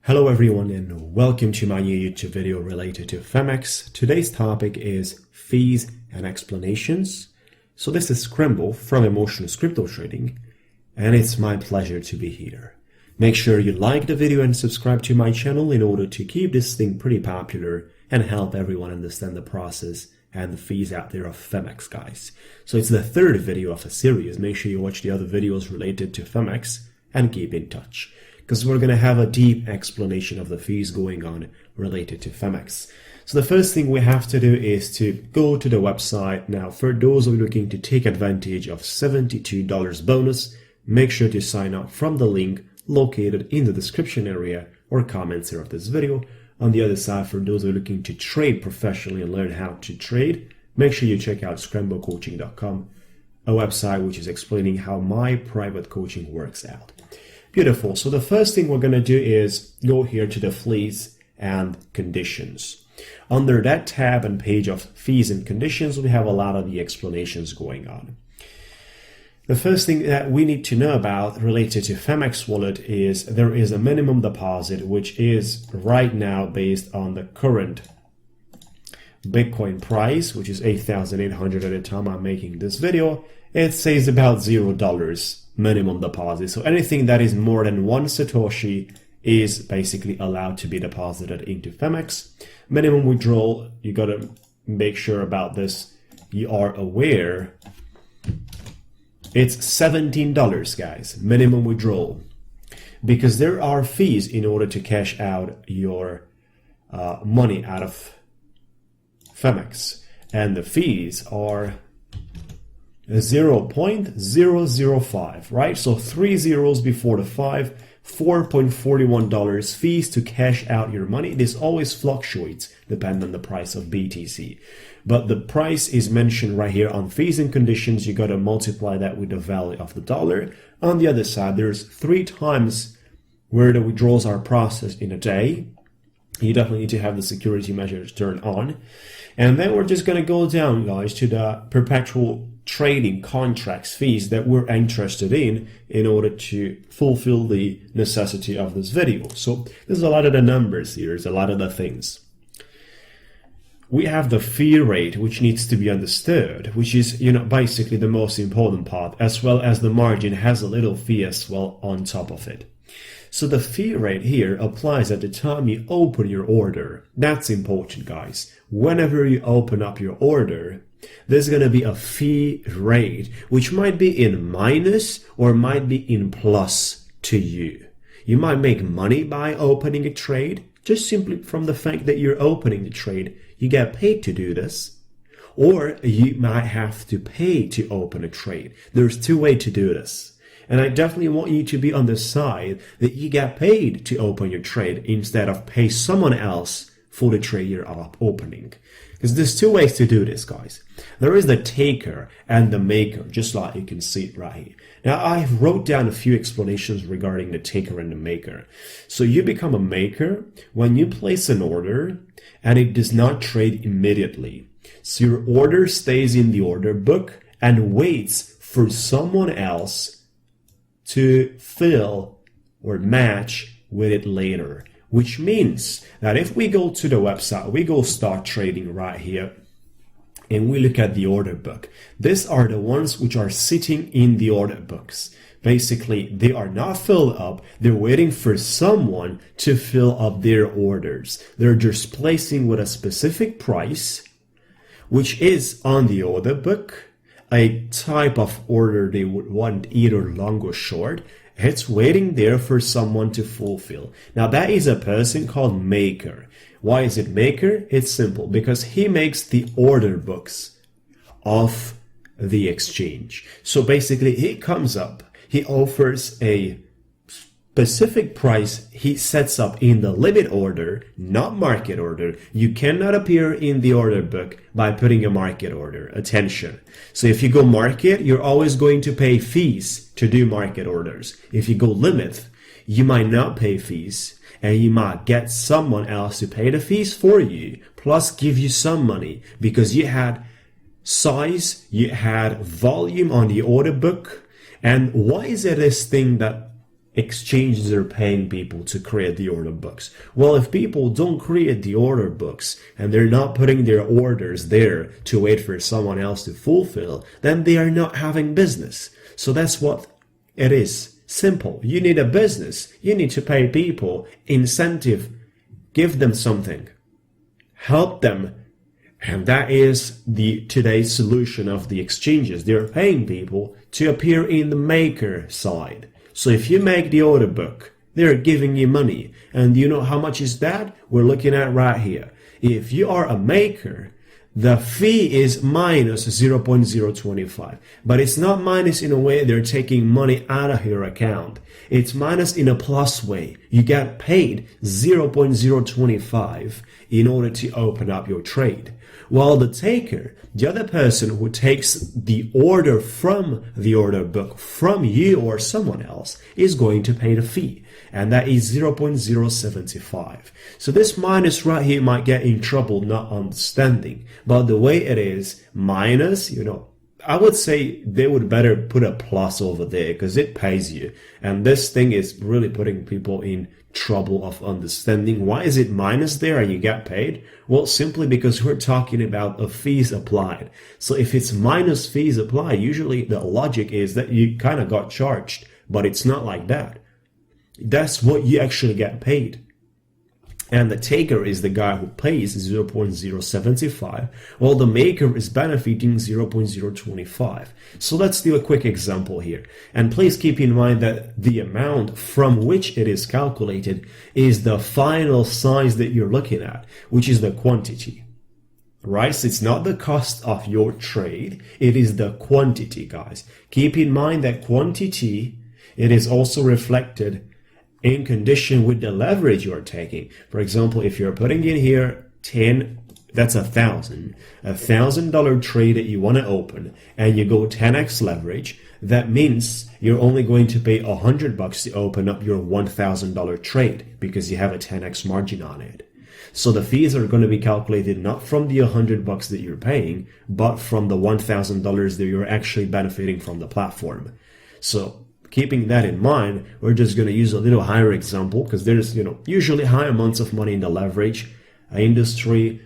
Hello everyone and welcome to my new YouTube video related to Phemex. Today's topic is fees and explanations. So this is Scramble from Phemex Crypto Trading and it's my pleasure to be here. Make sure you like the video and subscribe to my channel in order to keep this thing pretty popular and help everyone understand the process and the fees out there of Phemex, guys. So it's the third video of a series. Make sure you watch the other videos related to Phemex and keep in touch, because we're going to have a deep explanation of the fees going on related to Phemex. So the first thing we have to do is to go to the website. Now, for those who are looking to take advantage of $72 bonus, make sure to sign up from the link located in the description area or comments here of this video. On the other side, for those who are looking to trade professionally and learn how to trade, make sure you check out scramblecoaching.com, a website which is explaining how my private coaching works out. Beautiful. So the first thing we're going to do is go here to the fees and conditions. Under that tab and page of fees and conditions, we have a lot of the explanations going on. The first thing that we need to know about related to Phemex wallet is there is a minimum deposit, which is right now based on the current Bitcoin price, which is 8,800 at the time I'm making this video. It says about $0 minimum deposit. So anything that is more than one Satoshi is basically allowed to be deposited into Phemex. Minimum withdrawal, you got to make sure about this. You are aware it's $17, guys, minimum withdrawal, because there are fees in order to cash out your money out of Phemex, and the fees are 0.005, right? So 3 zeros before the 5, $4.41 fees to cash out your money. This always fluctuates depending on the price of BTC. But the price is mentioned right here on fees and conditions. You got to multiply that with the value of the dollar. On the other side, there's 3 times where the withdrawals are processed in a day. You definitely need to have the security measures turned on. And then we're just going to go down, guys, to the perpetual trading contracts fees that we're interested in order to fulfill the necessity of this video. So there's a lot of the numbers here. There's a lot of the things. We have the fee rate, which needs to be understood, which is, basically the most important part, as well as the margin has a little fee as well on top of it. So the fee rate here applies at the time you open your order. That's important, guys. Whenever you open up your order, there's going to be a fee rate, which might be in minus or might be in plus to you. You might make money by opening a trade, just simply from the fact that you're opening the trade. You get paid to do this. Or you might have to pay to open a trade. There's 2 ways to do this. And I definitely want you to be on the side that you get paid to open your trade instead of pay someone else for the trade you're opening. Because there's 2 ways to do this, guys. There is the taker and the maker, just like you can see it right here. Now, I wrote down a few explanations regarding the taker and the maker. So you become a maker when you place an order and it does not trade immediately. So your order stays in the order book and waits for someone else to fill or match with it later, which means that if we go to the website, we go start trading right here, and we look at the order book. These are the ones which are sitting in the order books. Basically, they are not filled up. They're waiting for someone to fill up their orders. They're just placing with a specific price, which is on the order book, a type of order they would want, either long or short. It's waiting there for someone to fulfill. Now that is a person called maker. Why is it maker? It's simple, because he makes the order books of the exchange. So basically he comes up, he offers a specific price, he sets up in the limit order, not market order. You cannot appear in the order book by putting a market order. Attention. So if you go market, you're always going to pay fees to do market orders. If you go limit, you might not pay fees and you might get someone else to pay the fees for you, plus give you some money because you had size, you had volume on the order book. And why is it this thing that exchanges are paying people to create the order books? Well, if people don't create the order books and they're not putting their orders there to wait for someone else to fulfill, then they are not having business. So that's what it is. Simple. You need a business. You need to pay people, incentive, give them something, help them. And that is today's solution of the exchanges. They're paying people to appear in the maker side. So if you make the order book, they're giving you money. And you know how much is that? We're looking at right here. If you are a maker, the fee is minus 0.025. But it's not minus in a way they're taking money out of your account. It's minus in a plus way. You get paid 0.025 in order to open up your trade. While the taker, the other person who takes the order from the order book from you or someone else, is going to pay the fee. And that is 0.075. So this minus right here might get in trouble not understanding. But the way it is, minus, I would say they would better put a plus over there because it pays you. And this thing is really putting people in trouble of understanding. Why is it minus there and you get paid? Well, simply because we're talking about a fees applied. So if it's minus fees applied, usually the logic is that you kind of got charged, but it's not like that. That's what you actually get paid. And the taker is the guy who pays 0.075, while the maker is benefiting 0.025. So let's do a quick example here. And please keep in mind that the amount from which it is calculated is the final size that you're looking at, which is the quantity. Right? So it's not the cost of your trade, it is the quantity, guys. Keep in mind that quantity, it is also reflected in condition with the leverage you're taking. For example, if you're putting in here 10, that's $1,000 trade that you want to open, and you go 10x leverage, that means you're only going to pay $100 to open up your $1,000 trade because you have a 10x margin on it. So the fees are going to be calculated not from the $100 that you're paying, but from the $1,000 that you're actually benefiting from the platform. So keeping that in mind, we're just going to use a little higher example because there's, usually high amounts of money in the leverage industry,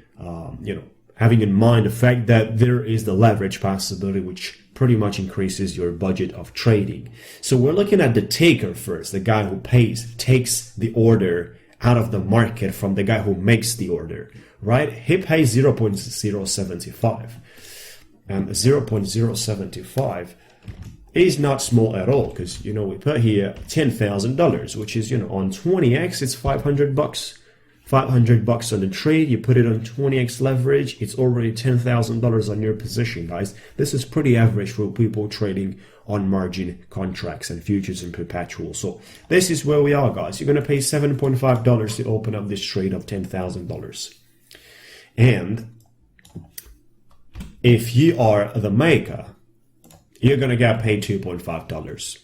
having in mind the fact that there is the leverage possibility, which pretty much increases your budget of trading. So we're looking at the taker first, the guy who takes the order out of the market from the guy who makes the order, right? He pays 0.075, and 0.075 is not small at all because, we put here $10,000, which is, on 20x, it's $500. $500 on the trade, you put it on 20x leverage, it's already $10,000 on your position, guys. This is pretty average for people trading on margin contracts and futures and perpetual. So this is where we are, guys. You're going to pay $7.5 to open up this trade of $10,000. And if you are the maker, you're going to get paid $2.5.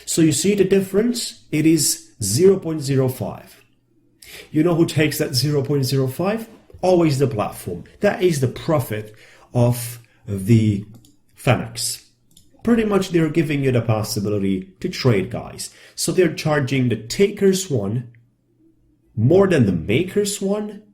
So you see the difference? It is 0.05. You know who takes that 0.05? Always the platform. That is the profit of the Phemex. Pretty much they're giving you the possibility to trade, guys. So they're charging the taker's one more than the maker's one.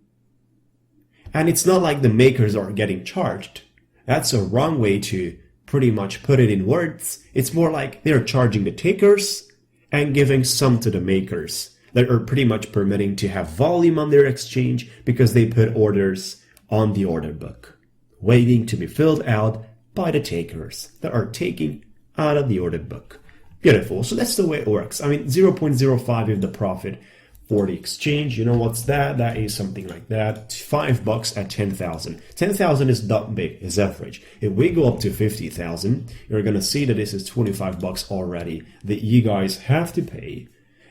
And it's not like the makers are getting charged. That's a wrong way to pretty much put it in words. It's more like they're charging the takers and giving some to the makers that are pretty much permitting to have volume on their exchange because they put orders on the order book, waiting to be filled out by the takers that are taking out of the order book. Beautiful. So that's the way it works. 0.05 is the profit for the exchange. You know what's that? That is something like that. $5 at 10,000. 10,000 is not big, it's average. If we go up to 50,000, you're going to see that this is $25 already that you guys have to pay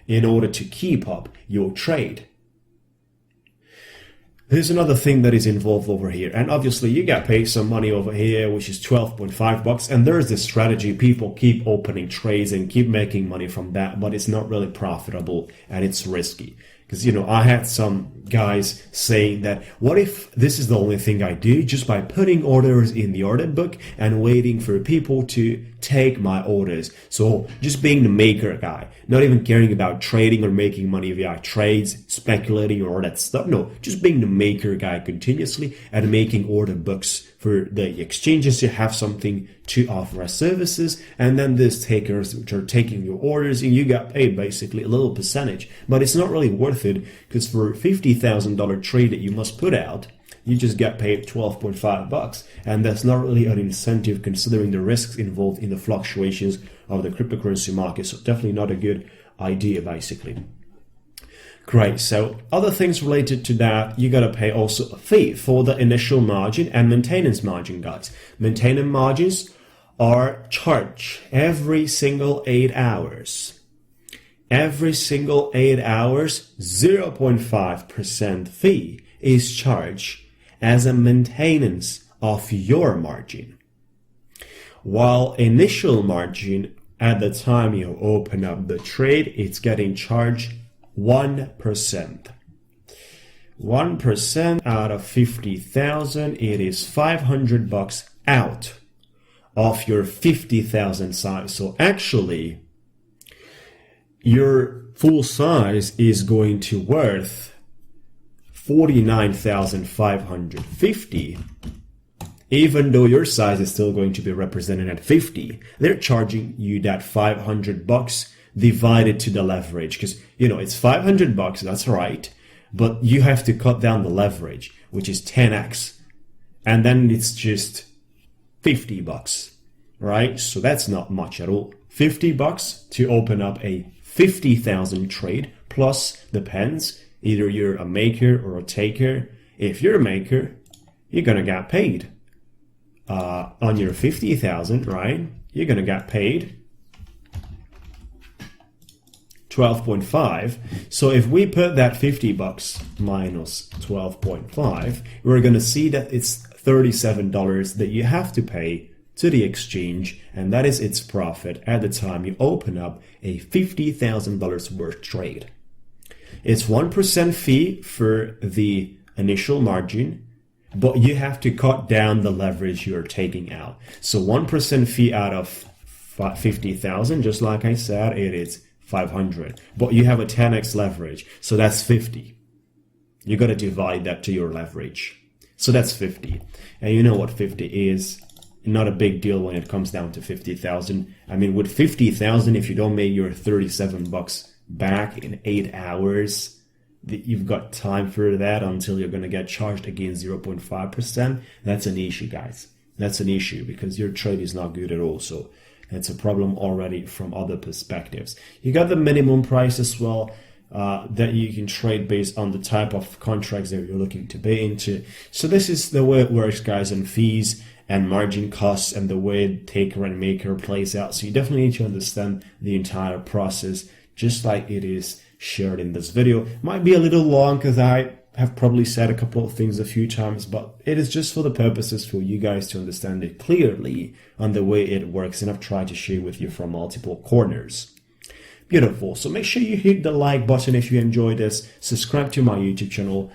in order to keep up your trade. There's another thing that is involved over here, and obviously you get paid some money over here, which is $12.5, and there's this strategy. People keep opening trades and keep making money from that, but it's not really profitable and it's risky. Because, I had some guys saying that, what if this is the only thing I do just by putting orders in the order book and waiting for people to take my orders. So just being the maker guy, not even caring about trading or making money via trades, speculating or all that stuff. No, just being the maker guy continuously and making order books for the exchanges to have something to offer as services. And then these takers, which are taking your orders, and you got paid basically a little percentage. But it's not really worth it, because for a $50,000 trade that you must put out, you just get paid 12.5 bucks, and that's not really an incentive considering the risks involved in the fluctuations of the cryptocurrency market. So definitely not a good idea, basically. Great. So other things related to that, you got to pay also a fee for the initial margin and maintenance margin, guys. Maintenance margins are charged every single 8 hours. Every single 8 hours, 0.5% fee is charged as a maintenance of your margin. While initial margin at the time you open up the trade, it's getting charged 1%. 1% out of 50,000, it is 500 bucks out of your 50,000 size. So actually, your full size is going to worth 49,550, even though your size is still going to be represented at 50. They're charging you that 500 bucks divided to the leverage, because it's 500 bucks, that's right, but you have to cut down the leverage, which is 10x, and then it's just 50 bucks, right? So that's not much at all. 50 bucks to open up a 50,000 trade, plus depends, either you're a maker or a taker. If you're a maker, you're gonna get paid on your 50,000, right? You're gonna get paid 12.5. So if we put that 50 bucks minus 12.5, we're gonna see that it's $37 that you have to pay to the exchange, and that is its profit at the time you open up a $50,000 worth trade. It's 1% fee for the initial margin, but you have to cut down the leverage you're taking out. So 1% fee out of 50,000, just like I said, it is 500. But you have a 10x leverage, so that's 50. You got to divide that to your leverage. So that's 50. And you know what 50 is. Not a big deal when it comes down to 50,000. I mean, with 50,000, if you don't make your 37 bucks back in 8 hours, you've got time for that until you're going to get charged again 0.5%. That's an issue, guys. That's an issue because your trade is not good at all. So it's a problem already from other perspectives. You got the minimum price as well that you can trade based on the type of contracts that you're looking to pay into. So this is the way it works, guys, and fees and margin costs and the way taker and maker plays out. So you definitely need to understand the entire process, just like it is shared in this video. Might be a little long because I have probably said a couple of things a few times, but it is just for the purposes for you guys to understand it clearly on the way it works, and I've tried to share with you from multiple corners. Beautiful. So make sure you hit the like button if you enjoyed this, subscribe to my YouTube channel,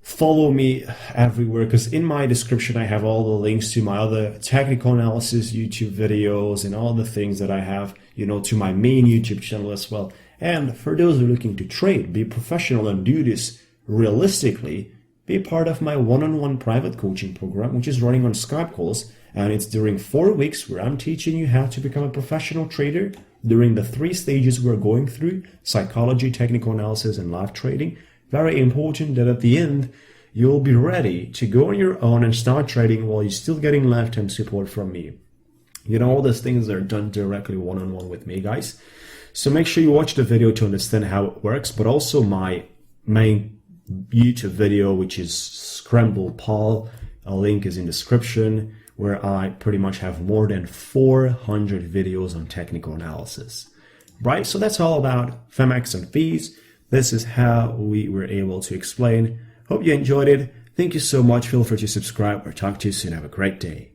follow me everywhere, because in my description I have all the links to my other technical analysis YouTube videos and all the things that I have, to my main YouTube channel as well. And for those who are looking to trade, be professional and do this realistically, be part of my one-on-one private coaching program, which is running on Skype calls, and it's during 4 weeks where I'm teaching you how to become a professional trader during the 3 stages we're going through: psychology, technical analysis, and live trading. Very important that at the end, you'll be ready to go on your own and start trading while you're still getting lifetime support from me. All those things are done directly one-on-one with me, guys. So make sure you watch the video to understand how it works, but also my main YouTube video, which is Scramble Paul. A link is in the description, where I pretty much have more than 400 videos on technical analysis. Right, so that's all about Phemex and fees. This is how we were able to explain. Hope you enjoyed it. Thank you so much. Feel free to subscribe or talk to you soon. Have a great day.